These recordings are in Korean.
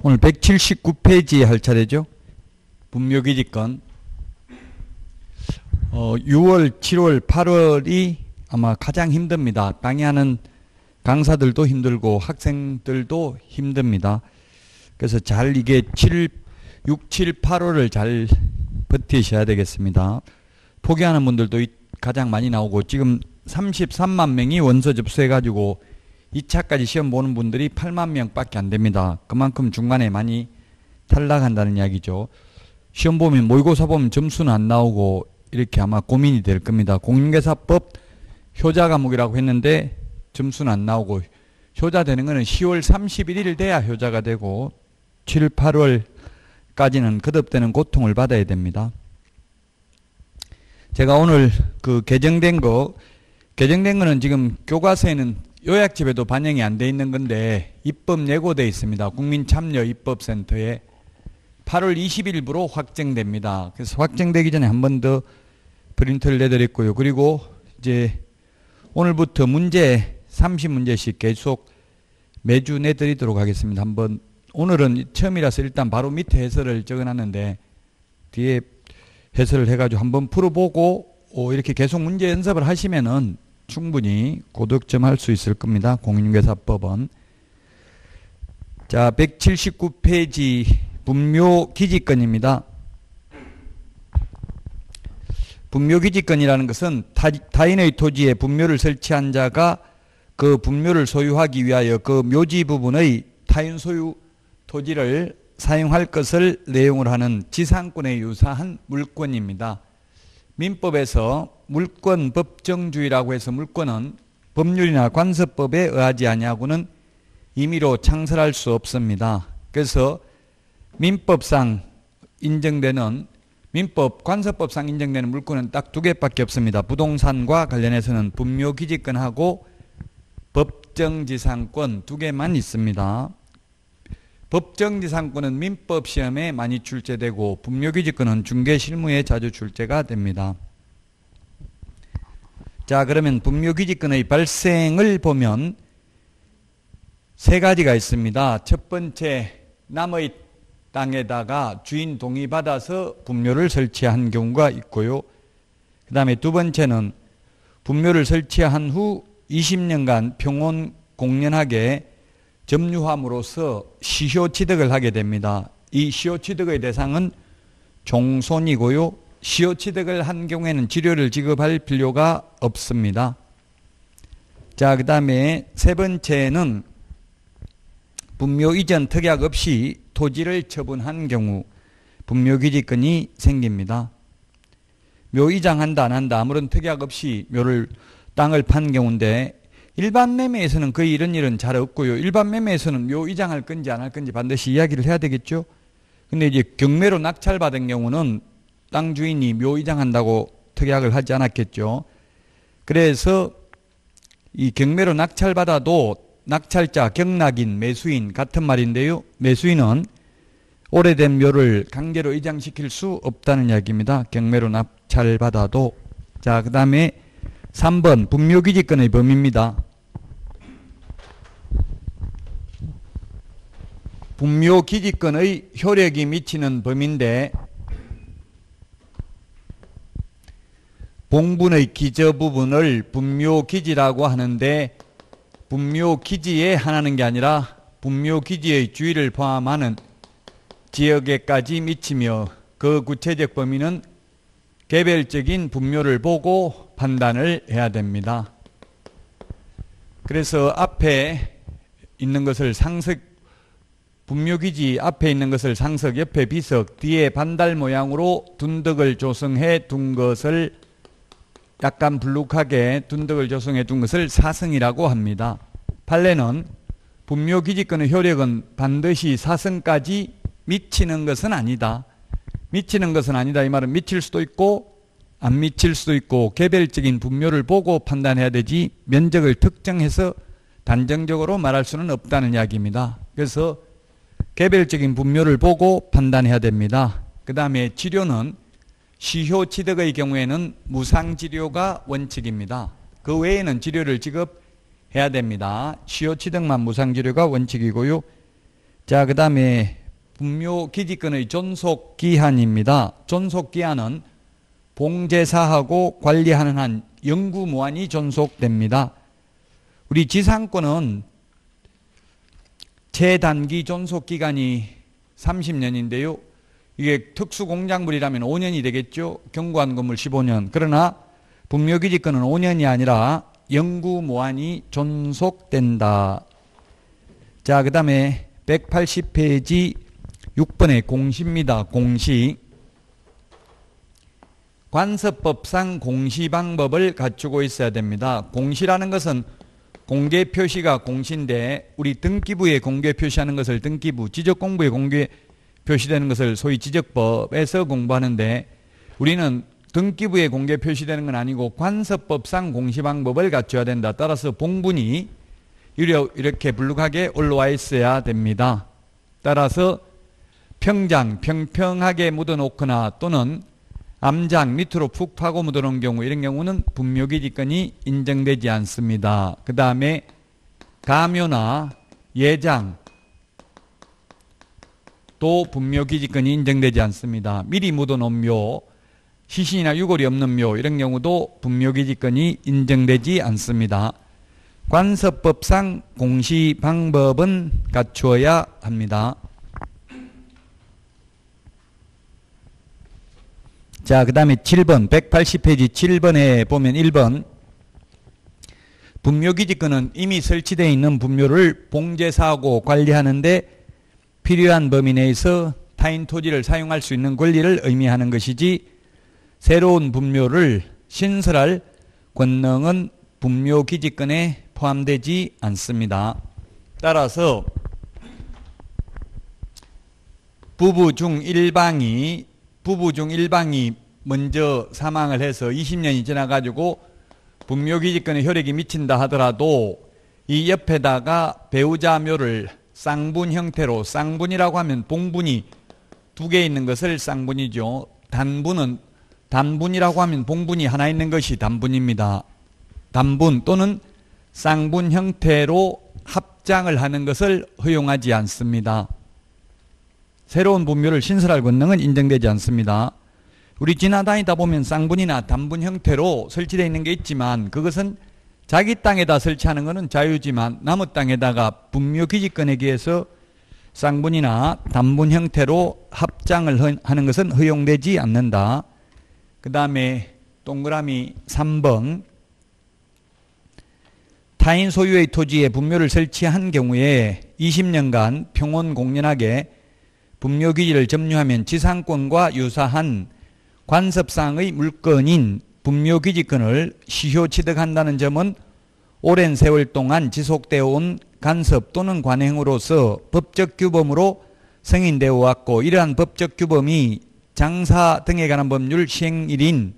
오늘 179페이지 할 차례죠. 분묘기지권. 6월, 7월, 8월이 아마 가장 힘듭니다. 강의하는 강사들도 힘들고 학생들도 힘듭니다. 그래서 잘 이게 6, 7, 8월을 잘 버티셔야 되겠습니다. 포기하는 분들도 가장 많이 나오고 지금 33만 명이 원서 접수해가지고 2차까지 시험 보는 분들이 8만 명밖에 안 됩니다. 그만큼 중간에 많이 탈락한다는 이야기죠. 시험 보면 모의고사 보면 점수는 안 나오고 이렇게 아마 고민이 될 겁니다. 공인중개사법 효자 과목이라고 했는데 점수는 안 나오고, 효자 되는 거는 10월 31일 돼야 효자가 되고 7, 8월까지는 거듭되는 고통을 받아야 됩니다. 제가 오늘 그 개정된 거는 지금 교과서에는 요약집에도 반영이 안 돼 있는 건데 입법 예고되어 있습니다. 국민참여입법센터에 8월 20일부로 확정됩니다. 그래서 확정되기 전에 한 번 더 프린트를 내드렸고요. 그리고 이제 오늘부터 문제 30문제씩 계속 매주 내드리도록 하겠습니다. 한번 오늘은 처음이라서 일단 바로 밑에 해설을 적어놨는데 뒤에 해설을 해가지고 한번 풀어보고 이렇게 계속 문제 연습을 하시면은 충분히 고득점 할 수 있을 겁니다. 공인중개사법은. 자, 179페이지 분묘기지권입니다. 분묘기지권이라는 것은 타인의 토지에 분묘를 설치한 자가 그 분묘를 소유하기 위하여 그 묘지 부분의 타인 소유 토지를 사용할 것을 내용으로 하는 지상권에 유사한 물권입니다. 민법에서 물권 법정주의라고 해서 물권은 법률이나 관습법에 의하지 아니하고는 임의로 창설할 수 없습니다. 그래서 민법상 인정되는 관습법상 인정되는 물권은 딱 두 개밖에 없습니다. 부동산과 관련해서는 분묘기지권하고 법정지상권 두 개만 있습니다. 법정지상권은 민법시험에 많이 출제되고 분묘기지권은 중개실무에 자주 출제가 됩니다. 자, 그러면 분묘기지권의 발생을 보면 세 가지가 있습니다. 첫 번째, 남의 땅에다가 주인 동의받아서 분묘를 설치한 경우가 있고요. 그 다음에 두 번째는 분묘를 설치한 후 20년간 평온 공연하게 점유함으로써 시효취득을 하게 됩니다. 이 시효취득의 대상은 종손이고요. 시효취득을 한 경우에는 지료를 지급할 필요가 없습니다. 자, 그 다음에 세 번째는 분묘 이전 특약 없이 토지를 처분한 경우 분묘기지권이 생깁니다. 묘 이장한다 안 한다 아무런 특약 없이 땅을 판 경우인데 일반 매매에서는 거의 이런 일은 잘 없고요. 일반 매매에서는 묘 이장할 건지 안 할 건지 반드시 이야기를 해야 되겠죠. 근데 이제 경매로 낙찰받은 경우는 땅 주인이 묘 이장한다고 특약을 하지 않았겠죠. 그래서 이 경매로 낙찰받아도 낙찰자, 경락인, 매수인 같은 말인데요. 매수인은 오래된 묘를 강제로 이장시킬 수 없다는 이야기입니다. 경매로 낙찰받아도. 자, 그 다음에 3번 분묘기지권의 범위입니다. 분묘기지권의 효력이 미치는 범위인데 봉분의 기저 부분을 분묘기지라고 하는데 분묘기지에 하나는 게 아니라 분묘기지의 주위를 포함하는 지역에까지 미치며 그 구체적 범위는 개별적인 분묘를 보고 판단을 해야 됩니다. 그래서 앞에 있는 것을 상석, 분묘기지 앞에 있는 것을 상석, 옆에 비석, 뒤에 반달 모양으로 둔덕을 조성해 둔 것을 약간 불룩하게 둔덕을 조성해 둔 것을 사성이라고 합니다. 판례는 분묘기지권의 효력은 반드시 사성까지 미치는 것은 아니다. 미치는 것은 아니다. 이 말은 미칠 수도 있고 안 미칠 수도 있고 개별적인 분묘를 보고 판단해야 되지 면적을 특정해서 단정적으로 말할 수는 없다는 이야기입니다. 그래서 개별적인 분묘를 보고 판단해야 됩니다. 그 다음에 치료는 시효취득의 경우에는 무상치료가 원칙입니다. 그 외에는 치료를 지급해야 됩니다. 시효취득만 무상치료가 원칙이고요. 자, 그 다음에 분묘기지권의 존속기한입니다. 존속기한은 봉제사하고 관리하는 한 영구무한히 존속됩니다. 우리 지상권은 최단기 존속기간이 30년인데요. 이게 특수공작물이라면 5년이 되겠죠. 경관 건물 15년. 그러나 분묘기지권은 5년이 아니라 영구무한히 존속된다. 자, 그 다음에 180페이지 6번의 공시입니다. 공시. 관습법상 공시 방법을 갖추고 있어야 됩니다. 공시라는 것은 공개 표시가 공시인데 우리 등기부에 공개 표시하는 것을 등기부, 지적공부에 공개 표시되는 것을 소위 지적법에서 공부하는데 우리는 등기부에 공개 표시되는 건 아니고 관습법상 공시 방법을 갖춰야 된다. 따라서 봉분이 이렇게 불룩하게 올라와 있어야 됩니다. 따라서 평장, 평평하게 묻어놓거나 또는 암장 밑으로 푹 파고 묻어놓은 경우 이런 경우는 분묘기지권이 인정되지 않습니다. 그 다음에 가묘나 예장 또 분묘기지권이 인정되지 않습니다. 미리 묻어놓은 묘, 시신이나 유골이 없는 묘 이런 경우도 분묘기지권이 인정되지 않습니다. 관습법상 공시 방법은 갖추어야 합니다. 자, 그 다음에 7번, 180페이지 7번에 보면 1번. 분묘기지권은 이미 설치되어 있는 분묘를 봉제사하고 관리하는데 필요한 범위 내에서 타인 토지를 사용할 수 있는 권리를 의미하는 것이지 새로운 분묘를 신설할 권능은 분묘기지권에 포함되지 않습니다. 따라서 부부 중 일방이 먼저 사망을 해서 20년이 지나가지고 분묘기지권의 효력이 미친다 하더라도 이 옆에다가 배우자 묘를 쌍분 형태로, 쌍분이라고 하면 봉분이 두 개 있는 것을 쌍분이죠. 단분이라고 하면 봉분이 하나 있는 것이 단분입니다. 단분 또는 쌍분 형태로 합장을 하는 것을 허용하지 않습니다. 새로운 분묘를 신설할 권능은 인정되지 않습니다. 우리 지나다니다 보면 쌍분이나 단분 형태로 설치되어 있는 게 있지만 그것은 자기 땅에다 설치하는 것은 자유지만 남의 땅에다가 분묘기지권에 의해서 쌍분이나 단분 형태로 합장을 하는 것은 허용되지 않는다. 그 다음에 동그라미 3번. 타인 소유의 토지에 분묘를 설치한 경우에 20년간 평온공연하게 분묘기지를 점유하면 지상권과 유사한 관습상의 물건인 분묘기지권을 시효 취득한다는 점은 오랜 세월 동안 지속되어 온 간섭 또는 관행으로서 법적 규범으로 승인되어 왔고 이러한 법적 규범이 장사 등에 관한 법률 시행일인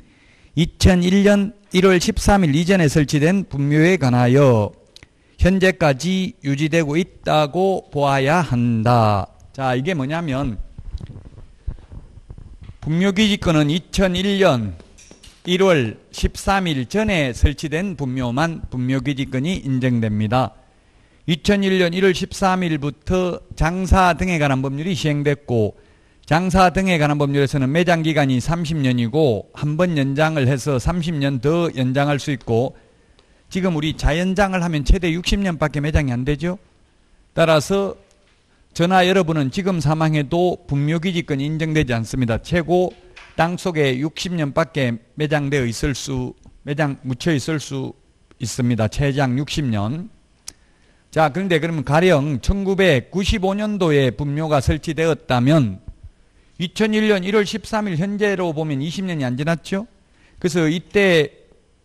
2001년 1월 13일 이전에 설치된 분묘에 관하여 현재까지 유지되고 있다고 보아야 한다. 자, 이게 뭐냐면 분묘기지권은 2001년 1월 13일 전에 설치된 분묘만 분묘기지권이 인정됩니다. 2001년 1월 13일부터 장사 등에 관한 법률이 시행됐고 장사 등에 관한 법률에서는 매장기간이 30년이고 한 번 연장을 해서 30년 더 연장할 수 있고 지금 우리 자연장을 하면 최대 60년밖에 매장이 안 되죠. 따라서 저나 여러분은 지금 사망해도 분묘기지권이 인정되지 않습니다. 최고 땅속에 60년밖에 매장되어 있을 수, 묻혀 있을 수 있습니다. 최장 60년. 자, 그런데 그러면 가령 1995년도에 분묘가 설치되었다면 2001년 1월 13일 현재로 보면 20년이 안 지났죠? 그래서 이때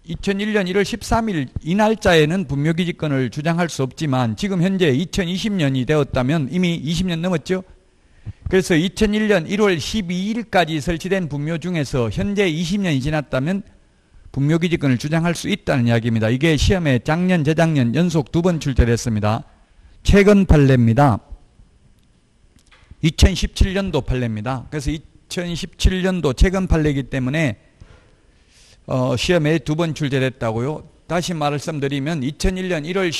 2001년 1월 13일 이 날짜에는 분묘기지권을 주장할 수 없지만 지금 현재 2020년이 되었다면 이미 20년 넘었죠? 그래서 2001년 1월 12일까지 설치된 분묘 중에서 현재 20년이 지났다면 분묘기지권을 주장할 수 있다는 이야기입니다. 이게 시험에 작년, 재작년 연속 2번 출제됐습니다. 최근 판례입니다. 2017년도 판례입니다. 그래서 2017년도 최근 판례이기 때문에 시험에 2번 출제됐다고요. 다시 말씀드리면 2001년 1월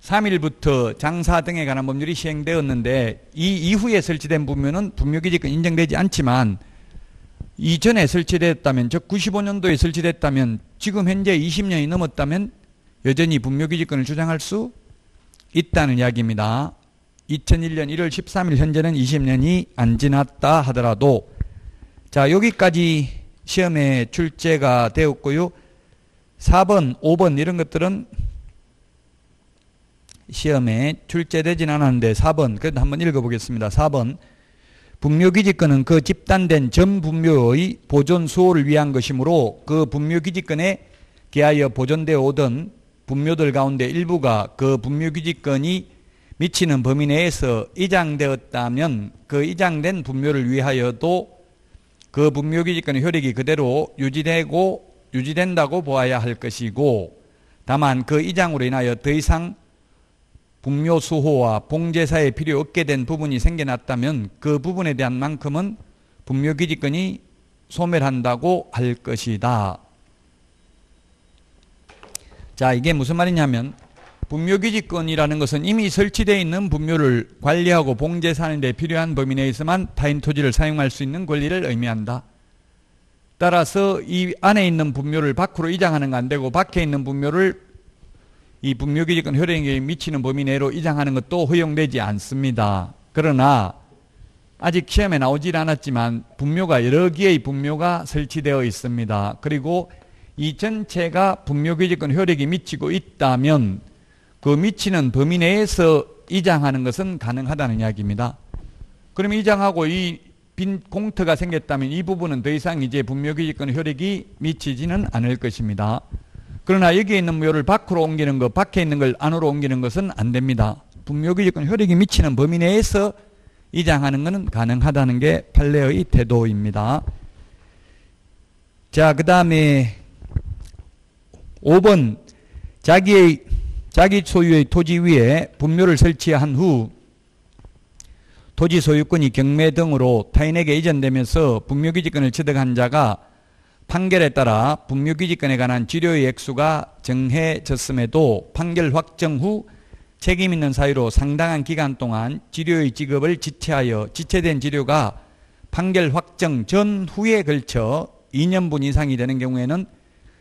3일부터 장사 등에 관한 법률이 시행되었는데 이 이후에 설치된 분묘는 분묘기지권 인정되지 않지만 이전에 설치됐다면, 즉 95년도에 설치됐다면 지금 현재 20년이 넘었다면 여전히 분묘기지권을 주장할 수 있다는 이야기입니다. 2001년 1월 13일 현재는 20년이 안 지났다 하더라도. 자, 여기까지 시험에 출제가 되었고요. 4번, 5번 이런 것들은 시험에 출제되진 않았는데 4번 그래도 한번 읽어보겠습니다. 4번 분묘기지권은 그 집단된 전 분묘의 보존 수호를 위한 것이므로 그 분묘기지권에 기하여 보존되어 오던 분묘들 가운데 일부가 그 분묘기지권이 미치는 범위 내에서 이장되었다면 그 이장된 분묘를 위하여도 그 분묘기지권의 효력이 그대로 유지된다고 보아야 할 것이고, 다만 그 이장으로 인하여 더 이상 분묘 수호와 봉제사에 필요 없게 된 부분이 생겨났다면 그 부분에 대한 만큼은 분묘기지권이 소멸한다고 할 것이다. 자, 이게 무슨 말이냐면 분묘기지권이라는 것은 이미 설치되어 있는 분묘를 관리하고 봉제사하는 데 필요한 범위 내에서만 타인 토지를 사용할 수 있는 권리를 의미한다. 따라서 이 안에 있는 분묘를 밖으로 이장하는 건 안 되고 밖에 있는 분묘를 이 분묘기지권 효력에 미치는 범위 내로 이장하는 것도 허용되지 않습니다. 그러나 아직 시험에 나오질 않았지만 분묘가 여러 개의 분묘가 설치되어 있습니다. 그리고 이 전체가 분묘기지권 효력이 미치고 있다면 그 미치는 범위 내에서 이장하는 것은 가능하다는 이야기입니다. 그럼 이장하고 이 빈 공터가 생겼다면 이 부분은 더 이상 이제 분묘기지권 효력이 미치지는 않을 것입니다. 그러나 여기에 있는 묘를 밖으로 옮기는 것, 밖에 있는 걸 안으로 옮기는 것은 안 됩니다. 분묘기지권 효력이 미치는 범위 내에서 이장하는 것은 가능하다는 게 판례의 태도입니다. 자, 그 다음에 5번 자기 소유의 토지 위에 분묘를 설치한 후 토지 소유권이 경매 등으로 타인에게 이전되면서 분묘기지권을 취득한 자가 판결에 따라 분묘기지권에 관한 지료의 액수가 정해졌음에도 판결 확정 후 책임 있는 사유로 상당한 기간 동안 지료의 지급을 지체하여 지체된 지료가 판결 확정 전후에 걸쳐 2년분 이상이 되는 경우에는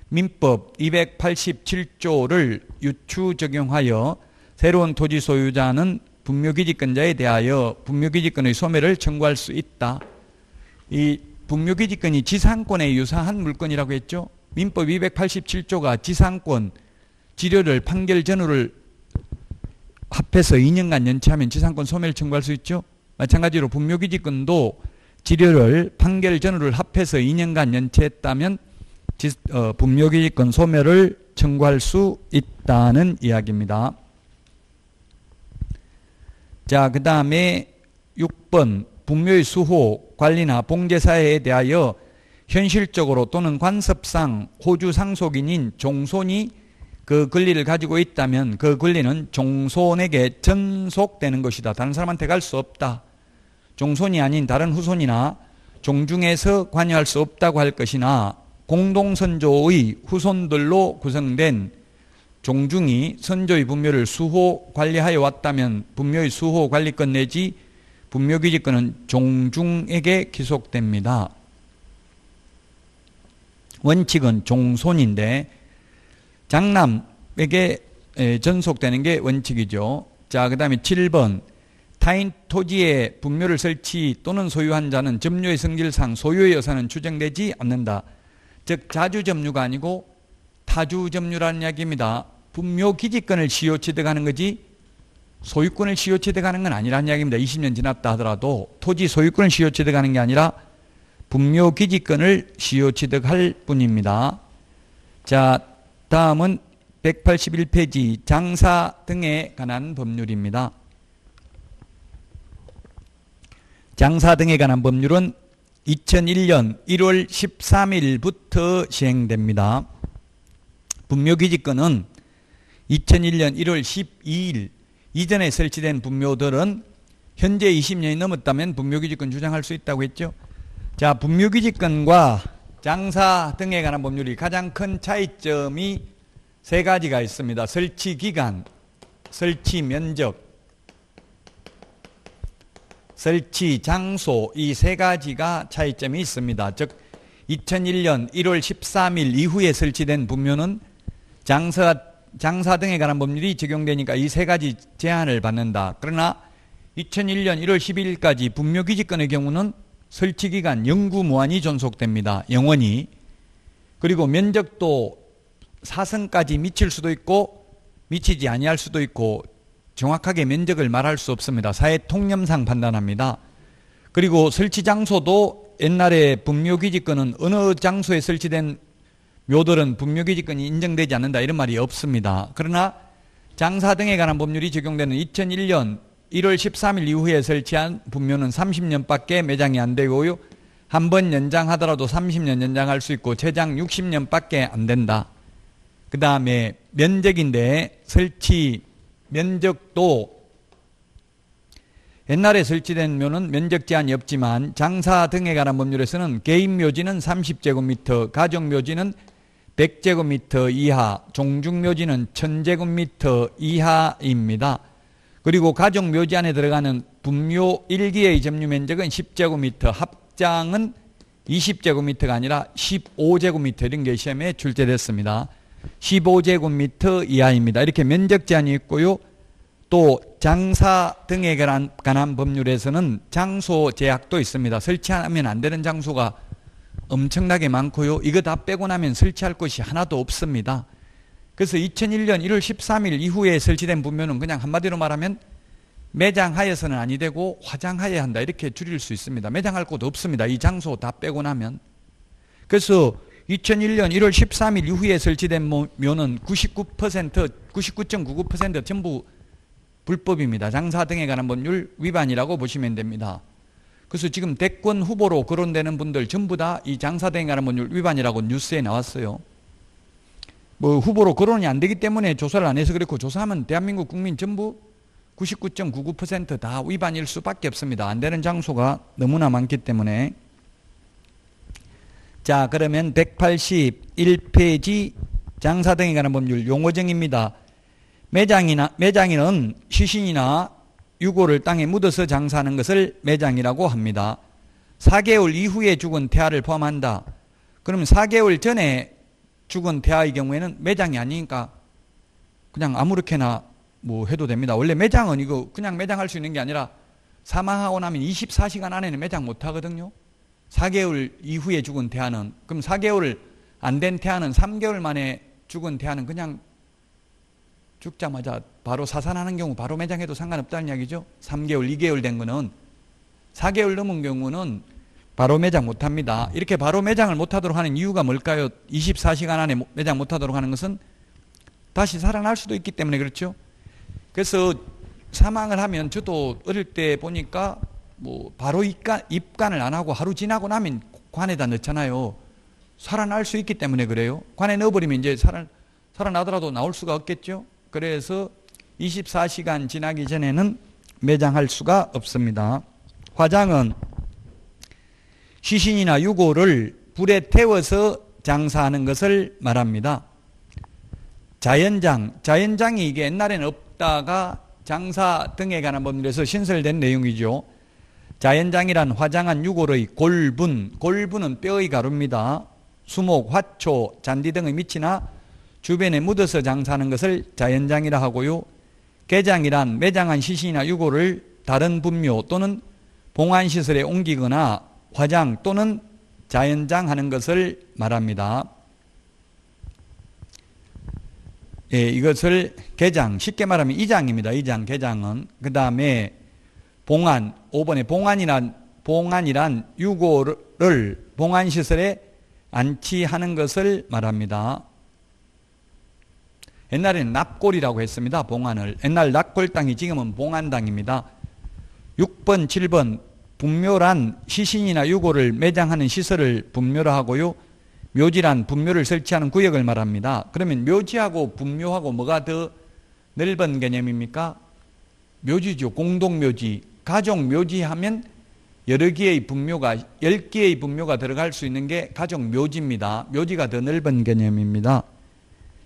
민법 287조를 유추 적용하여 새로운 토지 소유자는 분묘기지권자에 대하여 분묘기지권의 소멸을 청구할 수 있다. 이 분묘기지권이 지상권에 유사한 물건이라고 했죠. 민법 287조가 지상권, 지료를 판결 전후를 합해서 2년간 연체하면 지상권 소멸 청구할 수 있죠. 마찬가지로 분묘기지권도 지료를 판결 전후를 합해서 2년간 연체했다면 분묘기지권 소멸을 청구할 수 있다는 이야기입니다. 자, 그 다음에 6번 분묘의 수호, 관리나 봉제사에 대하여 현실적으로 또는 관습상 호주 상속인인 종손이 그 권리를 가지고 있다면 그 권리는 종손에게 전속되는 것이다. 다른 사람한테 갈 수 없다. 종손이 아닌 다른 후손이나 종중에서 관여할 수 없다고 할 것이나 공동선조의 후손들로 구성된 종중이 선조의 분묘를 수호 관리하여 왔다면 분묘의 수호 관리권 내지 분묘기지권은 종중에게 기속됩니다. 원칙은 종손인데 장남에게 전속되는 게 원칙이죠. 자, 그 다음에 7번 타인 토지에 분묘를 설치 또는 소유한 자는 점유의 성질상 소유의 여사는 추정되지 않는다. 즉 자주점유가 아니고 타주점유라는 이야기입니다. 분묘기지권을 시효취득하는 거지 소유권을 시효취득하는 건 아니라는 이야기입니다. 20년 지났다 하더라도 토지 소유권을 시효취득하는 게 아니라 분묘기지권을 시효취득할 뿐입니다. 자, 다음은 181페이지 장사 등에 관한 법률입니다. 장사 등에 관한 법률은 2001년 1월 13일부터 시행됩니다. 분묘기지권은 2001년 1월 12일 이전에 설치된 분묘들은 현재 20년이 넘었다면 분묘기지권 주장할 수 있다고 했죠. 자, 분묘기지권과 장사 등에 관한 법률이 가장 큰 차이점이 세 가지가 있습니다. 설치기간, 설치 면적, 설치 장소 이 세 가지가 차이점이 있습니다. 즉 2001년 1월 13일 이후에 설치된 분묘는 장사 등에 관한 법률이 적용되니까 이 세 가지 제한을 받는다. 그러나 2001년 1월 12일까지 분묘기지권의 경우는 설치기간 영구무한히 존속됩니다. 영원히. 그리고 면적도 사성까지 미칠 수도 있고 미치지 아니할 수도 있고 정확하게 면적을 말할 수 없습니다. 사회 통념상 판단합니다. 그리고 설치 장소도 옛날에 분묘기지권은 어느 장소에 설치된 묘들은 분묘기지권이 인정되지 않는다 이런 말이 없습니다. 그러나 장사 등에 관한 법률이 적용되는 2001년 1월 13일 이후에 설치한 분묘는 30년밖에 매장이 안 되고요. 한 번 연장하더라도 30년 연장할 수 있고 최장 60년밖에 안 된다. 그 다음에 면적인데 설치 면적도 옛날에 설치된 묘는 면적 제한이 없지만 장사 등에 관한 법률에서는 개인 묘지는 30제곱미터, 가족 묘지는 100제곱미터 이하, 종중 묘지는 1000제곱미터 이하입니다. 그리고 가족 묘지 안에 들어가는 분묘 1기의 점유 면적은 10제곱미터, 합장은 20제곱미터가 아니라 15제곱미터 이런 게 시험에 출제됐습니다. 15제곱미터 이하입니다. 이렇게 면적 제한이 있고요. 또 장사 등에 관한 법률에서는 장소 제약도 있습니다. 설치하면 안 되는 장소가 엄청나게 많고요. 이거 다 빼고 나면 설치할 곳이 하나도 없습니다. 그래서 2001년 1월 13일 이후에 설치된 분묘는 그냥 한마디로 말하면 매장하여서는 아니 되고 화장하여야 한다 이렇게 줄일 수 있습니다. 매장할 곳 없습니다. 이 장소 다 빼고 나면. 그래서 2001년 1월 13일 이후에 설치된 묘는 99.99% 전부 불법입니다. 장사 등에 관한 법률 위반이라고 보시면 됩니다. 그래서 지금 대권 후보로 거론되는 분들 전부 다 이 장사 등에 관한 법률 위반이라고 뉴스에 나왔어요. 뭐 후보로 거론이 안 되기 때문에 조사를 안 해서 그렇고 조사하면 대한민국 국민 전부 99.99% 다 위반일 수밖에 없습니다. 안 되는 장소가 너무나 많기 때문에. 자, 그러면 181페이지 장사 등에 관한 법률 용어정입니다. 매장인은 시신이나 유골을 땅에 묻어서 장사하는 것을 매장이라고 합니다. 4개월 이후에 죽은 태아를 포함한다. 그러면 4개월 전에 죽은 태아의 경우에는 매장이 아니니까 그냥 아무렇게나 뭐 해도 됩니다. 원래 매장은 이거 그냥 매장할 수 있는 게 아니라 사망하고 나면 24시간 안에는 매장 못 하거든요. 4개월 이후에 죽은 태아는. 그럼 4개월 안 된 태아는 3개월 만에 죽은 태아는 그냥 죽자마자 바로 사산하는 경우 바로 매장해도 상관없다는 이야기죠. 3개월, 2개월 된 거는. 4개월 넘은 경우는 바로 매장 못합니다. 이렇게 바로 매장을 못하도록 하는 이유가 뭘까요? 24시간 안에 매장 못하도록 하는 것은 다시 살아날 수도 있기 때문에 그렇죠. 그래서 사망을 하면 저도 어릴 때 보니까 뭐 바로 입관을 안 하고 하루 지나고 나면 관에다 넣잖아요. 살아날 수 있기 때문에 그래요. 관에 넣어버리면 이제 살아나더라도 나올 수가 없겠죠. 그래서 24시간 지나기 전에는 매장할 수가 없습니다. 화장은 시신이나 유골을 불에 태워서 장사하는 것을 말합니다. 자연장이 이게 옛날에는 없다가 장사 등에 관한 법률에서 신설된 내용이죠. 자연장이란 화장한 유골의 골분은 뼈의 가루입니다. 수목, 화초, 잔디 등의 밑이나 주변에 묻어서 장사하는 것을 자연장이라 하고요. 개장이란 매장한 시신이나 유골을 다른 분묘 또는 봉안시설에 옮기거나 화장 또는 자연장하는 것을 말합니다. 예, 이것을 개장, 쉽게 말하면 이장입니다. 이장, 개장은. 그 다음에 봉안, 5번에 봉안이란 유골을 봉안시설에 안치하는 것을 말합니다. 옛날에는 납골이라고 했습니다. 봉안을. 옛날 납골 땅이 지금은 봉안 땅입니다. 6번, 7번 분묘란 시신이나 유골을 매장하는 시설을 분묘라 하고요. 묘지란 분묘를 설치하는 구역을 말합니다. 그러면 묘지하고 분묘하고 뭐가 더 넓은 개념입니까? 묘지죠. 공동묘지. 가족묘지 하면 여러 개의 분묘가 10개의 분묘가 들어갈 수 있는 게 가족묘지입니다. 묘지가 더 넓은 개념입니다.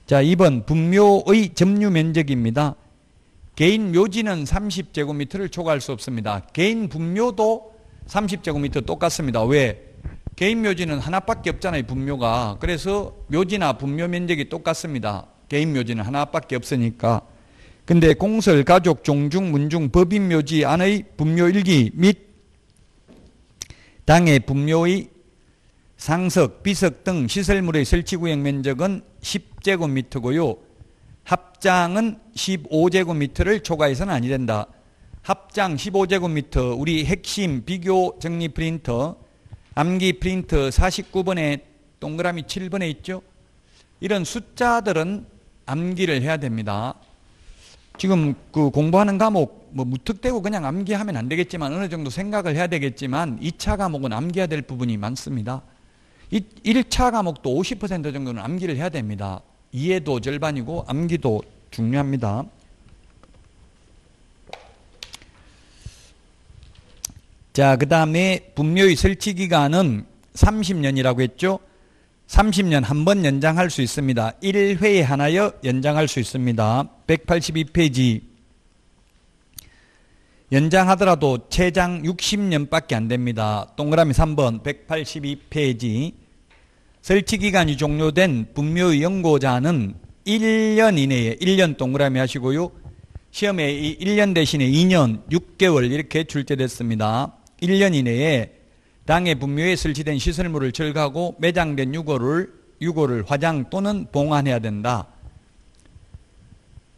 자, 2번 분묘의 점유면적입니다. 개인 묘지는 30제곱미터를 초과할 수 없습니다. 개인 분묘도 30제곱미터 똑같습니다. 왜? 개인 묘지는 하나밖에 없잖아요, 분묘가. 그래서 묘지나 분묘 면적이 똑같습니다. 개인 묘지는 하나밖에 없으니까. 근데 공설, 가족, 종중, 문중, 법인 묘지 안의 분묘 일기 및 당의 분묘의 상석, 비석 등 시설물의 설치구역 면적은 10제곱미터고요. 합장은 15제곱미터를 초과해서는 아니 된다. 합장 15제곱미터, 우리 핵심 비교 정리 프린터, 암기 프린터 49번에 동그라미 7번에 있죠. 이런 숫자들은 암기를 해야 됩니다. 지금 그 공부하는 과목 뭐 무턱대고 그냥 암기하면 안 되겠지만 어느 정도 생각을 해야 되겠지만 2차 과목은 암기해야 될 부분이 많습니다. 1차 과목도 50% 정도는 암기를 해야 됩니다. 이해도 절반이고 암기도 중요합니다. 자, 그 다음에 분묘의 설치 기간은 30년이라고 했죠. 30년 한 번 연장할 수 있습니다. 1회에 하나여 연장할 수 있습니다. 182페이지. 연장하더라도 최장 60년밖에 안 됩니다. 동그라미 3번 182페이지. 설치기간이 종료된 분묘의 연고자는 1년 이내에 1년 동그라미 하시고요. 시험에 이 1년 대신에 2년 6개월 이렇게 출제됐습니다. 1년 이내에 당의 분묘에 설치된 시설물을 철거하고 매장된 유고를 화장 또는 봉환해야 된다.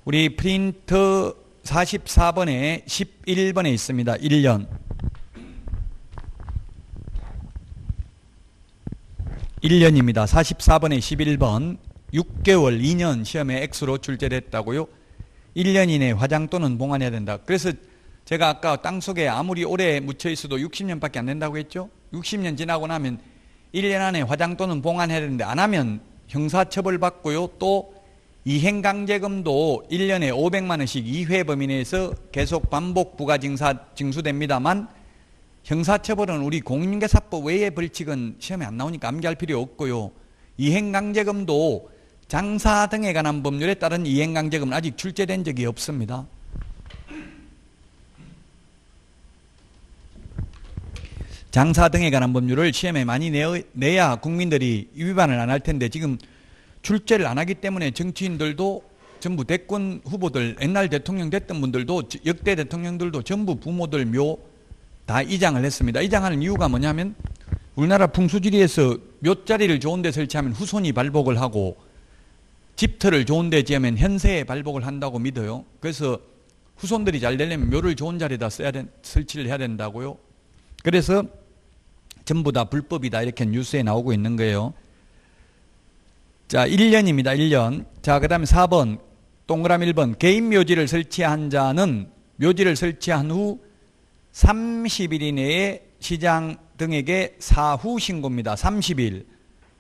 우리 프린터 44번에 11번에 있습니다. 1년. 1년입니다. 44번에 11번. 6개월, 2년 시험에 X로 출제됐다고요. 1년 이내에 화장 또는 봉환해야 된다. 그래서 제가 아까 땅속에 아무리 오래 묻혀 있어도 60년밖에 안 된다고 했죠. 60년 지나고 나면 1년 안에 화장 또는 봉환해야 되는데 안 하면 형사처벌 받고요. 또 이행강제금도 1년에 500만 원씩 2회 범위 내에서 계속 반복 부과 징수됩니다만 형사처벌은 우리 공인중개사법 외의 벌칙은 시험에 안 나오니까 암기할 필요 없고요. 이행강제금도 장사 등에 관한 법률에 따른 이행강제금은 아직 출제된 적이 없습니다. 장사 등에 관한 법률을 시험에 많이 내야 국민들이 위반을 안 할 텐데 지금 출제를 안 하기 때문에 정치인들도 전부 대권 후보들, 옛날 대통령 됐던 분들도 역대 대통령들도 전부 부모들 묘 다 이장을 했습니다. 이장하는 이유가 뭐냐면 우리나라 풍수지리에서 묘자리를 좋은 데 설치하면 후손이 발복을 하고 집터를 좋은 데 지으면 현세에 발복을 한다고 믿어요. 그래서 후손들이 잘 되려면 묘를 좋은 자리에다 설치를 해야 된다고요. 그래서 전부 다 불법이다 이렇게 뉴스에 나오고 있는 거예요. 자, 1년입니다. 1년. 자, 그 다음에 4번 동그라미 1번 개인 묘지를 설치한 자는 묘지를 설치한 후 30일 이내에 시장 등에게 사후 신고입니다. 30일.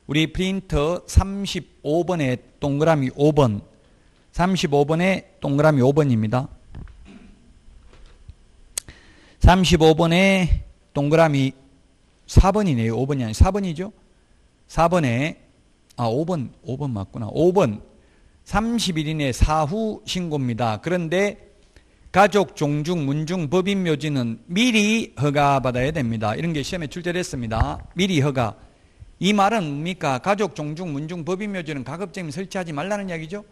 우리 프린터 35번에 동그라미 5번. 35번에 동그라미 5번입니다. 35번에 동그라미 4번이네요. 5번이 아니고 4번이죠. 4번에 5번 맞구나. 5번 30일 이내 사후 신고입니다. 그런데 가족, 종중, 문중, 법인 묘지는 미리 허가받아야 됩니다. 이런 게 시험에 출제됐습니다. 미리 허가. 이 말은 뭡니까? 가족, 종중, 문중, 법인 묘지는 가급적이면 설치하지 말라는 이야기죠.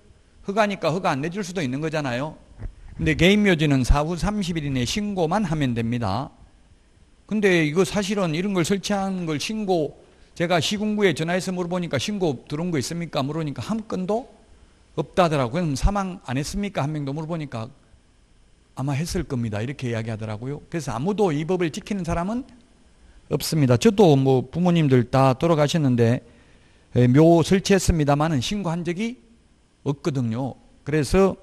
허가니까 허가 안 내줄 수도 있는 거잖아요. 근데 개인 묘지는 사후 30일 이내 신고만 하면 됩니다. 근데 이거 사실은 이런 걸 설치한 걸 신고, 제가 시군구에 전화해서 물어보니까 신고 들어온 거 있습니까? 물어보니까 한 건도 없다더라고요. 그럼 사망 안 했습니까? 한 명도 물어보니까 아마 했을 겁니다. 이렇게 이야기하더라고요. 그래서 아무도 이 법을 지키는 사람은 없습니다. 저도 뭐 부모님들 다 돌아가셨는데 묘 설치했습니다만은 신고한 적이 없거든요. 그래서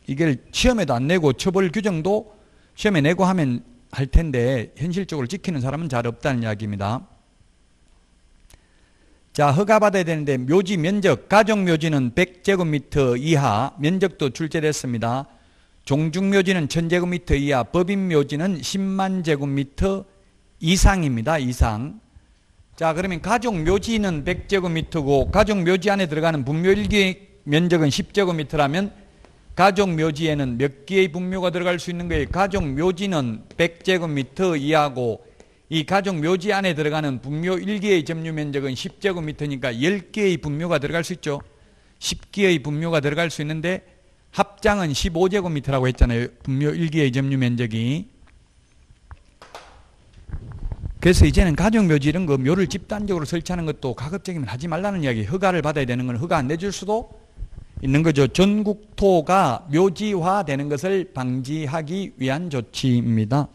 이걸 시험에도 안 내고 처벌 규정도 시험에 내고 하면 할 텐데 현실적으로 지키는 사람은 잘 없다는 이야기입니다. 자, 허가받아야 되는데 묘지 면적, 가족 묘지는 100제곱미터 이하 면적도 출제됐습니다. 종중 묘지는 1000제곱미터 이하, 법인 묘지는 10만 제곱미터 이상입니다. 이상. 자, 그러면 가족 묘지는 100제곱미터고 가족 묘지 안에 들어가는 분묘 일기 면적은 10제곱미터라면 가족 묘지에는 몇 개의 분묘가 들어갈 수 있는 거예요? 가족 묘지는 100제곱미터 이하고 이 가족 묘지 안에 들어가는 분묘 1개의 점유 면적은 10제곱미터니까 10개의 분묘가 들어갈 수 있죠. 10개의 분묘가 들어갈 수 있는데 합장은 15제곱미터라고 했잖아요. 분묘 1개의 점유 면적이. 그래서 이제는 가족 묘지 이런 거 묘를 집단적으로 설치하는 것도 가급적이면 하지 말라는 이야기. 허가를 받아야 되는 건 허가 안 내줄 수도 있는 거죠. 전국토가 묘지화 되는 것을 방지하기 위한 조치입니다.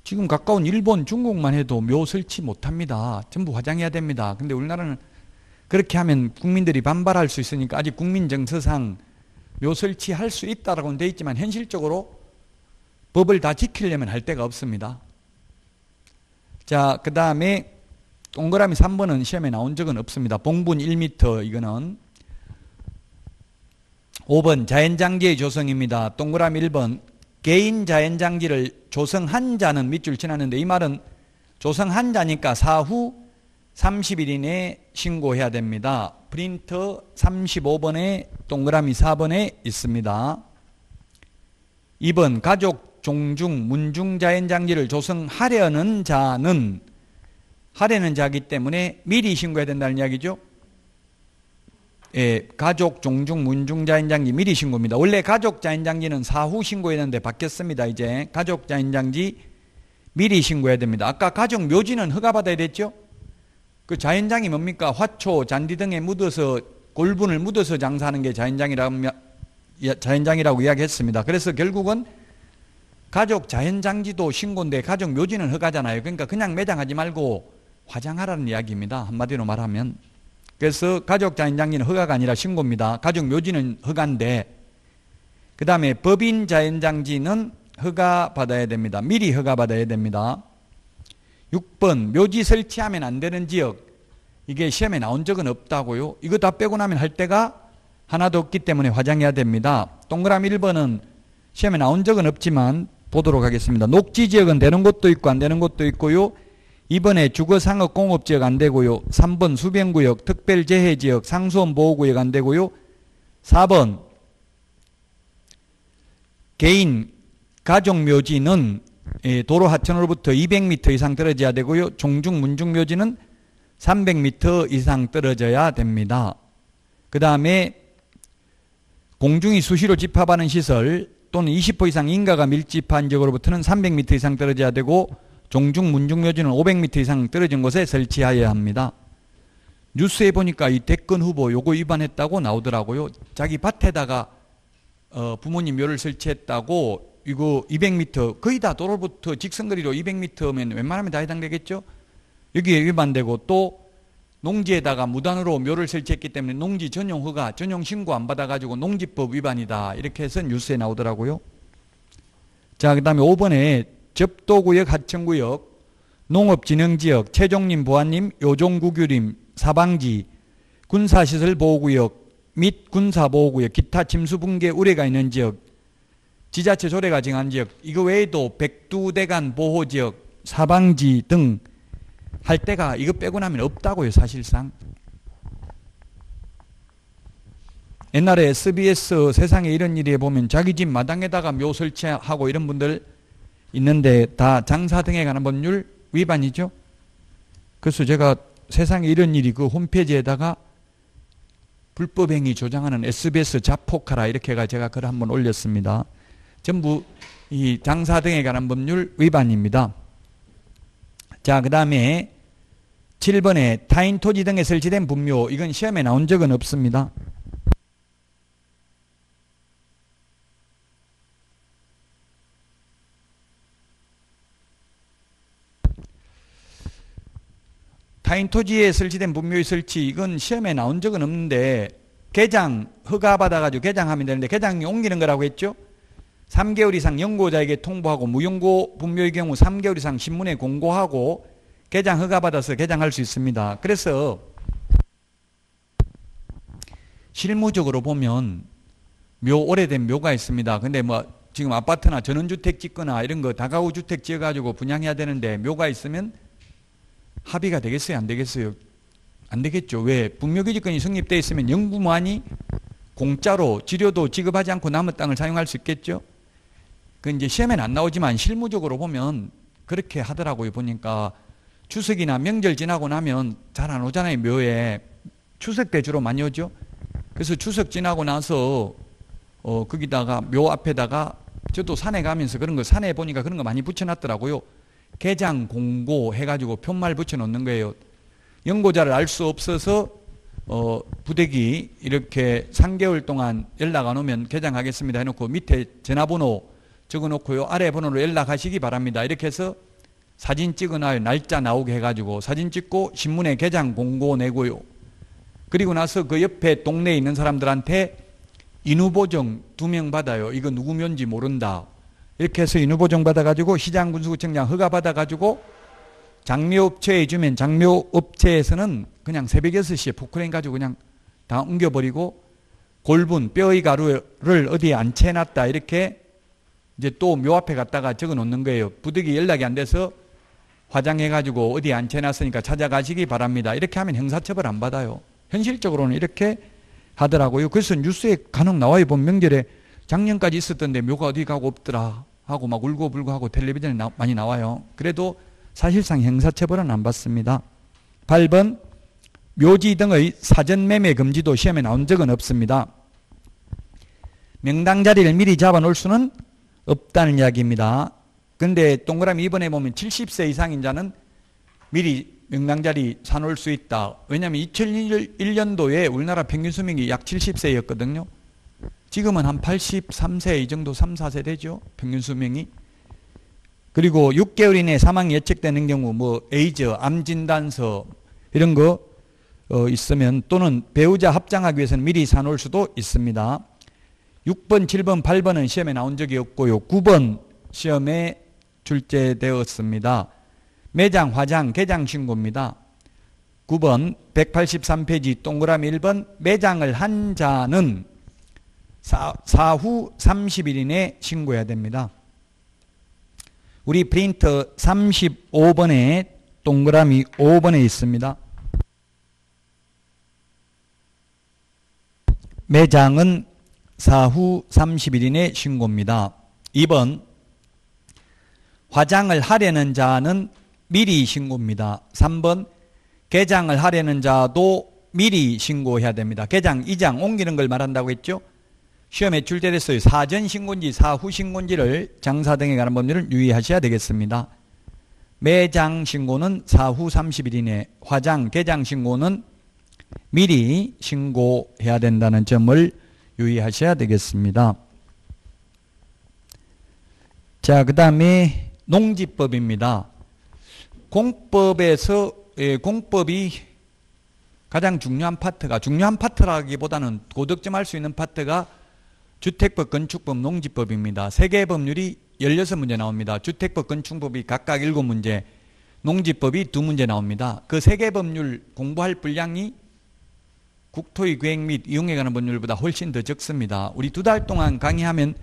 지금 가까운 일본, 중국만 해도 묘 설치 못합니다. 전부 화장해야 됩니다. 근데 우리나라는 그렇게 하면 국민들이 반발할 수 있으니까 아직 국민정서상 묘 설치할 수 있다라고는 돼 있지만 현실적으로 법을 다 지키려면 할 데가 없습니다. 자, 그 다음에 동그라미 3번은 시험에 나온 적은 없습니다. 봉분 1m 이거는. 5번 자연장지의 조성입니다. 동그라미 1번 개인 자연장지를 조성한 자는 밑줄 지났는데 이 말은 조성한 자니까 사후 30일 이내에 신고해야 됩니다. 프린터 35번에 동그라미 4번에 있습니다. 2번 가족 종중 문중 자연장지를 조성하려는 자는 하려는 자이기 때문에 미리 신고해야 된다는 이야기죠. 예, 가족 종중 문중 자연장지 미리 신고입니다. 원래 가족 자연장지는 사후 신고해야 되는데 바뀌었습니다. 이제 가족 자연장지 미리 신고해야 됩니다. 아까 가족 묘지는 허가받아야 됐죠. 그 자연장이 뭡니까? 화초, 잔디 등에 묻어서 골분을 묻어서 장사하는 게 자연장이라고 이야기했습니다. 그래서 결국은 가족 자연장지도 신고인데 가족 묘지는 허가잖아요. 그러니까 그냥 매장하지 말고 화장하라는 이야기입니다. 한마디로 말하면. 그래서 가족 자연장지는 허가가 아니라 신고입니다. 가족 묘지는 허가인데 그 다음에 법인 자연장지는 허가받아야 됩니다. 미리 허가받아야 됩니다. 6번 묘지 설치하면 안 되는 지역. 이게 시험에 나온 적은 없다고요. 이거 다 빼고 나면 할 데가 하나도 없기 때문에 화장해야 됩니다. 동그라미 1번은 시험에 나온 적은 없지만 보도록 하겠습니다. 녹지지역은 되는 곳도 있고 안 되는 곳도 있고요. 2번에 주거상업공업지역 안 되고요. 3번 수변구역, 특별재해지역, 상수원보호구역 안 되고요. 4번 개인 가족묘지는 도로 하천으로부터 200m 이상 떨어져야 되고요. 종중 문중묘지는 300m 이상 떨어져야 됩니다. 그 다음에 공중이 수시로 집합하는 시설 또는 20호 이상 인가가 밀집한 지역으로부터는 300m 이상 떨어져야 되고 종중 문중묘지는 500m 이상 떨어진 곳에 설치하여야 합니다. 뉴스에 보니까 이 대권 후보 요거 위반했다고 나오더라고요. 자기 밭에다가 부모님 묘를 설치했다고 이거 200m 거의 다 도로부터 직선거리로 200m면 웬만하면 다 해당되겠죠. 여기에 위반되고 또 농지에다가 무단으로 묘를 설치했기 때문에 농지 전용 허가, 전용 신고 안 받아가지고 농지법 위반이다. 이렇게 해서 뉴스에 나오더라고요. 자, 그 다음에 5번에 접도구역, 하천구역, 농업진흥지역, 최종림, 보안림, 요종구규림, 사방지, 군사시설 보호구역 및 군사보호구역, 기타 침수붕괴 우려가 있는 지역, 지자체 조례가 정한 지역, 이거 외에도 백두대간 보호지역, 사방지 등 할 때가 이거 빼고 나면 없다고요. 사실상. 옛날에 SBS 세상에 이런 일에 보면 자기 집 마당에다가 묘 설치하고 이런 분들 있는데 다 장사 등에 관한 법률 위반이죠. 그래서 제가 세상에 이런 일이 그 홈페이지에다가 불법행위 조장하는 SBS 자폭하라 이렇게 해가 제가 글을 한번 올렸습니다. 전부 이 장사 등에 관한 법률 위반입니다. 자, 그 다음에 7번에 타인 토지 등에 설치된 분묘. 이건 시험에 나온 적은 없습니다. 타인 토지에 설치된 분묘의 설치, 이건 시험에 나온 적은 없는데 개장 허가 받아가지고 개장하면 되는데 개장이 옮기는 거라고 했죠. 3개월 이상 연고자에게 통보하고 무연고 분묘의 경우 3개월 이상 신문에 공고하고 개장 허가 받아서 개장할 수 있습니다. 그래서 실무적으로 보면 오래된 묘가 있습니다. 근데 뭐 지금 아파트나 전원주택 짓거나 이런 거 다가구 주택 지어가지고 분양해야 되는데 묘가 있으면 합의가 되겠어요? 안 되겠어요? 안 되겠죠. 왜? 분묘기지권이 성립되어 있으면 영구무한히 공짜로 지료도 지급하지 않고 남의 땅을 사용할 수 있겠죠? 그 이제 시험에는 안 나오지만 실무적으로 보면 그렇게 하더라고요. 보니까 추석이나 명절 지나고 나면 잘 안 오잖아요. 묘에. 추석 때 주로 많이 오죠. 그래서 추석 지나고 나서 거기다가 묘 앞에다가 저도 산에 가면서 그런 거 산에 보니까 그런 거 많이 붙여놨더라고요. 개장 공고 해가지고 편말 붙여놓는 거예요. 연고자를 알 수 없어서 부대기 이렇게 3개월 동안 연락 안 오면 개장하겠습니다 해놓고 밑에 전화번호 적어놓고요. 아래 번호로 연락하시기 바랍니다. 이렇게 해서 사진 찍어놔요. 날짜 나오게 해가지고 사진 찍고 신문에 개장 공고 내고요. 그리고 나서 그 옆에 동네에 있는 사람들한테 인후보정 2명 받아요. 이거 누구 묘인지 모른다. 이렇게 해서 인후보정 받아가지고 시장군수구청장 허가 받아가지고 장묘업체에 주면 장묘업체에서는 그냥 새벽 6시에 포크레인 가지고 그냥 다 옮겨버리고 골분, 뼈의 가루를 어디에 안채놨다 이렇게 이제 또 묘 앞에 갔다가 적어 놓는 거예요. 부득이 연락이 안 돼서 화장해가지고 어디에 안채놨으니까 찾아가시기 바랍니다. 이렇게 하면 형사처벌 안 받아요. 현실적으로는 이렇게 하더라고요. 그래서 뉴스에 간혹 나와요. 보면 명절에 작년까지 있었던데 묘가 어디 가고 없더라 하고 막 울고불고 하고 텔레비전에 많이 나와요. 그래도 사실상 형사처벌은 안 받습니다. 8번 묘지 등의 사전매매 금지도 시험에 나온 적은 없습니다. 명당 자리를 미리 잡아놓을 수는 없다는 이야기입니다. 그런데 동그라미 2번에 보면 70세 이상인 자는 미리 명당 자리 사놓을 수 있다. 왜냐하면 2001년도에 우리나라 평균 수명이 약 70세였거든요. 지금은 한 83세 이 정도 3, 4세 되죠. 평균 수명이. 그리고 6개월 이내에 사망이 예측되는 경우 뭐 에이즈, 암 진단서 이런 거 있으면 또는 배우자 합장하기 위해서는 미리 사놓을 수도 있습니다. 6번, 7번, 8번은 시험에 나온 적이 없고요. 9번 시험에 출제되었습니다. 매장, 화장, 개장 신고입니다. 9번 183페이지 동그라미 1번 매장을 한 자는 사후 30일 이내에 신고해야 됩니다. 우리 프린터 35번에 동그라미 5번에 있습니다. 매장은 사후 30일 이내 신고입니다. 2번 화장을 하려는 자는 미리 신고입니다. 3번 개장을 하려는 자도 미리 신고해야 됩니다. 개장, 이장, 옮기는 걸 말한다고 했죠. 시험에 출제됐어요. 사전 신고인지 사후 신고인지를 장사 등에 관한 법률을 유의하셔야 되겠습니다. 매장 신고는 사후 30일 이내, 화장, 개장 신고는 미리 신고해야 된다는 점을 유의하셔야 되겠습니다. 자, 그 다음에 농지법입니다. 공법에서 공법이 가장 중요한 파트라기보다는 고득점할 수 있는 파트가 주택법, 건축법, 농지법입니다. 3개의 법률이 16문제 나옵니다. 주택법, 건축법이 각각 7문제, 농지법이 2문제 나옵니다. 그 3개 법률 공부할 분량이 국토의 계획 및 이용에 관한 법률보다 훨씬 더 적습니다. 우리 2달 동안 강의하면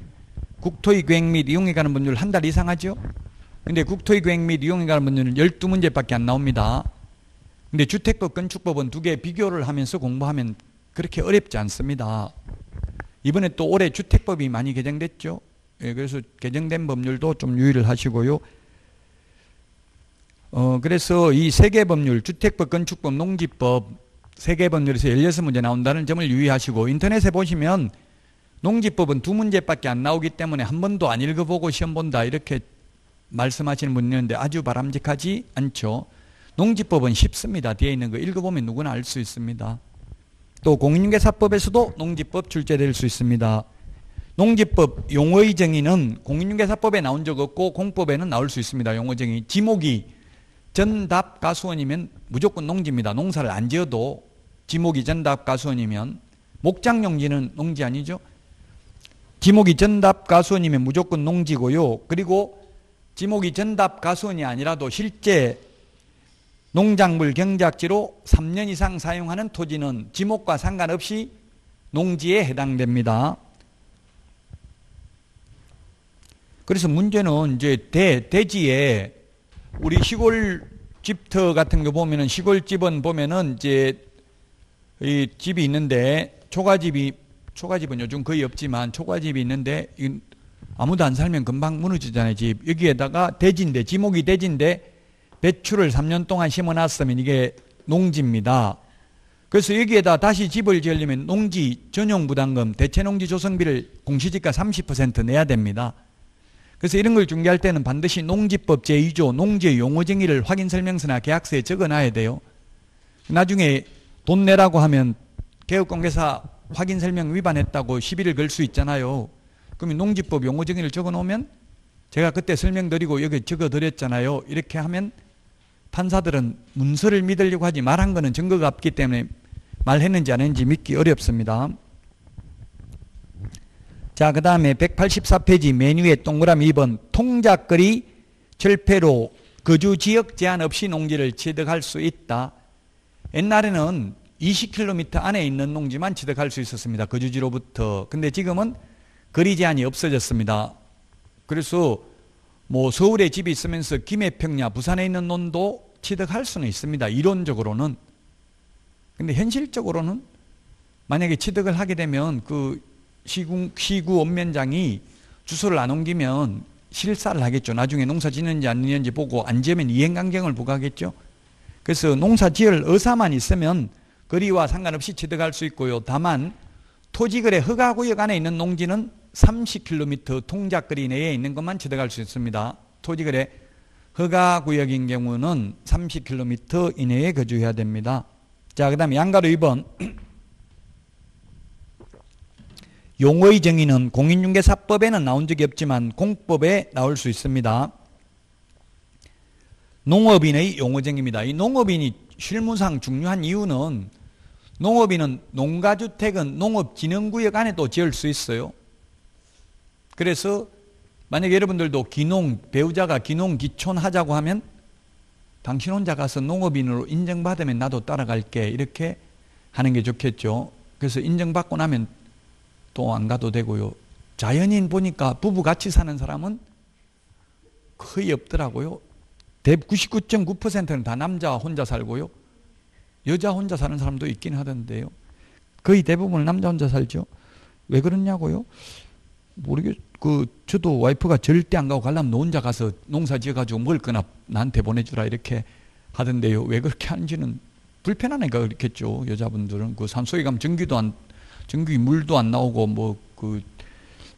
국토의 계획 및 이용에 관한 법률 한 달 이상 하죠? 근데 국토의 계획 및 이용에 관한 법률은 12문제밖에 안 나옵니다. 근데 주택법, 건축법은 2개 비교를 하면서 공부하면 그렇게 어렵지 않습니다. 이번에 또 올해 주택법이 많이 개정됐죠. 예, 그래서 개정된 법률도 좀 유의를 하시고요. 그래서 이 3개 법률, 주택법, 건축법, 농지법 3개 법률에서 16문제 나온다는 점을 유의하시고, 인터넷에 보시면 농지법은 2문제밖에 안 나오기 때문에 한 번도 안 읽어보고 시험 본다 이렇게 말씀하시는 분이 있는데 아주 바람직하지 않죠. 농지법은 쉽습니다. 뒤에 있는 거 읽어보면 누구나 알 수 있습니다. 또 공인중개사법에서도 농지법 출제될 수 있습니다. 농지법 용어의 정의는 공인중개사법에 나온 적 없고 공법에는 나올 수 있습니다. 용어 정의. 지목이 전답가수원이면 무조건 농지입니다. 농사를 안 지어도 지목이 전답가수원이면. 목장용지는 농지 아니죠. 지목이 전답가수원이면 무조건 농지고요. 그리고 지목이 전답가수원이 아니라도 실제 농작물 경작지로 3년 이상 사용하는 토지는 지목과 상관없이 농지에 해당됩니다. 그래서 문제는 이제 대지에 우리 시골 집터 같은 거 보면은 시골집은 보면은 이제 이 집이 있는데 초가집이 초가집은 요즘 거의 없지만 초가집이 있는데 아무도 안 살면 금방 무너지잖아요. 집. 여기에다가 대지인데, 지목이 대지인데 배추를 3년 동안 심어놨으면 이게 농지입니다. 그래서 여기에다 다시 집을 지으려면 농지 전용 부담금, 대체농지 조성비를 공시지가 30% 내야 됩니다. 그래서 이런 걸 중개할 때는 반드시 농지법 제2조 농지의 용어정의를 확인설명서나 계약서에 적어놔야 돼요. 나중에 돈 내라고 하면 개업공개사 확인설명 위반했다고 시비를 걸 수 있잖아요. 그러면 농지법 용어정의를 적어놓으면 제가 그때 설명드리고 여기 적어드렸잖아요. 이렇게 하면 판사들은 문서를 믿으려고 하지 말한 거는 증거가 없기 때문에 말했는지 안 했는지 믿기 어렵습니다. 자, 그 다음에 184페이지 메뉴에 동그라미 2번 통작거리 절폐로 거주지역 제한 없이 농지를 취득할 수 있다. 옛날에는 20km 안에 있는 농지만 취득할 수 있었습니다. 거주지로부터. 근데 지금은 거리 제한이 없어졌습니다. 그래서 뭐 서울에 집이 있으면서 김해평야 부산에 있는 논도 취득할 수는 있습니다. 이론적으로는. 근데 현실적으로는 만약에 취득을 하게 되면 그 시구 원면장이 주소를 안 옮기면 실사를 하겠죠. 나중에 농사 짓는지 안 짓는지 보고 안 지으면 이행강경을 부과하겠죠. 그래서 농사 지을 의사만 있으면 거리와 상관없이 취득할 수 있고요. 다만 토지거래 허가구역 안에 있는 농지는 30km 통작거리 내에 있는 것만 취득할 수 있습니다. 토지거래 허가구역인 경우는 30km 이내에 거주해야 됩니다. 자, 그 다음에 양가로 2번 용어의 정의는 공인중개사법에는 나온 적이 없지만 공법에 나올 수 있습니다. 농업인의 용어정의입니다. 이 농업인이 실무상 중요한 이유는 농업인은 농가주택은 농업진흥구역 안에도 지을 수 있어요. 그래서 만약에 여러분들도 기농, 배우자가 기농, 기촌 하자고 하면 당신 혼자 가서 농업인으로 인정받으면 나도 따라갈게 이렇게 하는 게 좋겠죠. 그래서 인정받고 나면 또 안 가도 되고요. 자연인 보니까 부부 같이 사는 사람은 거의 없더라고요. 99.9%는 다 남자 혼자 살고요. 여자 혼자 사는 사람도 있긴 하던데요. 거의 대부분 남자 혼자 살죠. 왜 그러냐고요? 저도 와이프가 절대 안 가고 가려면 너 혼자 가서 농사 지어가지고 먹을 거나 나한테 보내주라 이렇게 하던데요. 왜 그렇게 하는지는 불편하니까 그렇겠죠. 여자분들은 그 산속에 가면 전기 물도 안 나오고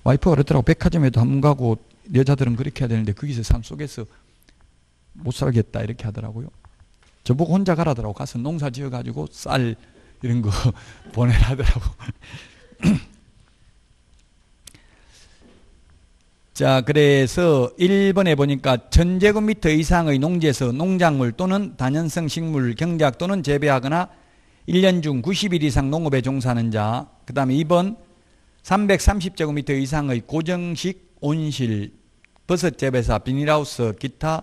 와이프가 그러더라고. 백화점에도 한 번 가고 여자들은 그렇게 해야 되는데 거기서 산속에서 못 살겠다 이렇게 하더라고요. 저보고 혼자 가라더라고. 가서 농사 지어가지고 쌀 이런 거 보내라더라고. 자, 그래서 1번에 보니까 1000제곱미터 이상의 농지에서 농작물 또는 다년성 식물 경작 또는 재배하거나 1년 중 90일 이상 농업에 종사하는 자. 그 다음에 2번 330제곱미터 이상의 고정식 온실, 버섯재배사, 비닐하우스, 기타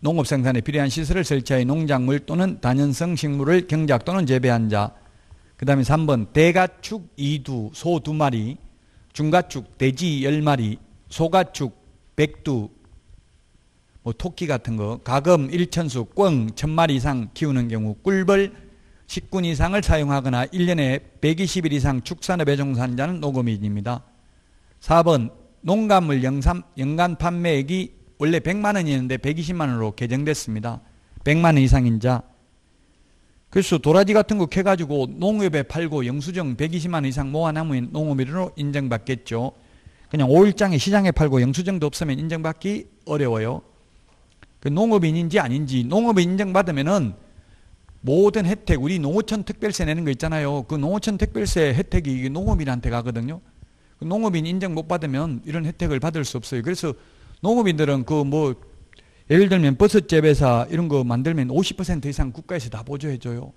농업 생산에 필요한 시설을 설치하여 농작물 또는 다년성 식물을 경작 또는 재배한 자. 그 다음에 3번 대가축 2두, 소 2마리, 중가축 돼지 10마리, 소가축 백두, 토끼 같은 거, 가금 1천수, 꿩 1000마리 이상 키우는 경우, 꿀벌 10군 이상을 사용하거나 1년에 120일 이상 축산업에 종사한 자는 농업인입니다. 4번 농가물 연간 판매액이 원래 100만 원이었는데 120만 원으로 개정됐습니다. 100만 원 이상인 자. 그래서 도라지 같은 거 캐가지고 농협에 팔고 영수증 120만 원 이상 모아놓으면 농업인으로 인정받겠죠. 그냥 5일장에 시장에 팔고 영수증도 없으면 인정받기 어려워요. 그 농업인인지 아닌지, 농업인 인정받으면은 모든 혜택, 우리 농어촌 특별세 내는 거 있잖아요. 그 농어촌 특별세 혜택이 농업인한테 가거든요. 그 농업인 인정 못 받으면 이런 혜택을 받을 수 없어요. 그래서 농업인들은 예를 들면 버섯 재배사 이런 거 만들면 50% 이상 국가에서 다 보조해줘요.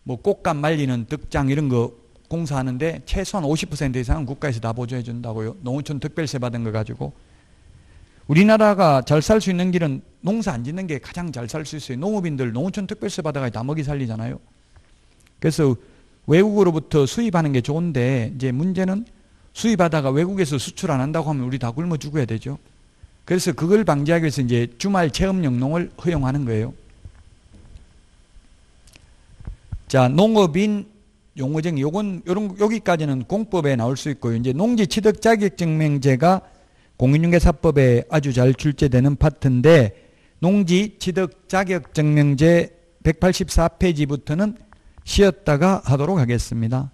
꽃감 말리는 덕장 이런 거 공사하는데 최소한 50% 이상은 국가에서 다 보조해준다고요. 농어촌 특별세 받은 거 가지고. 우리나라가 잘 살 수 있는 길은 농사 안 짓는 게 가장 잘 살 수 있어요. 농업인들 농어촌 특별세 받아가 다 먹이 살리잖아요. 그래서 외국으로부터 수입하는 게 좋은데 이제 문제는 수입하다가 외국에서 수출 안 한다고 하면 우리 다 굶어 죽어야 되죠. 그래서 그걸 방지하기 위해서 이제 주말 체험용 농을 허용하는 거예요. 자, 농업인 용어정의 요건 여기까지는 공법에 나올 수 있고요. 이제 농지 취득 자격 증명제가 공인중개사법에 아주 잘 출제되는 파트인데 농지 취득 자격 증명제 184페이지부터는 쉬었다가 하도록 하겠습니다.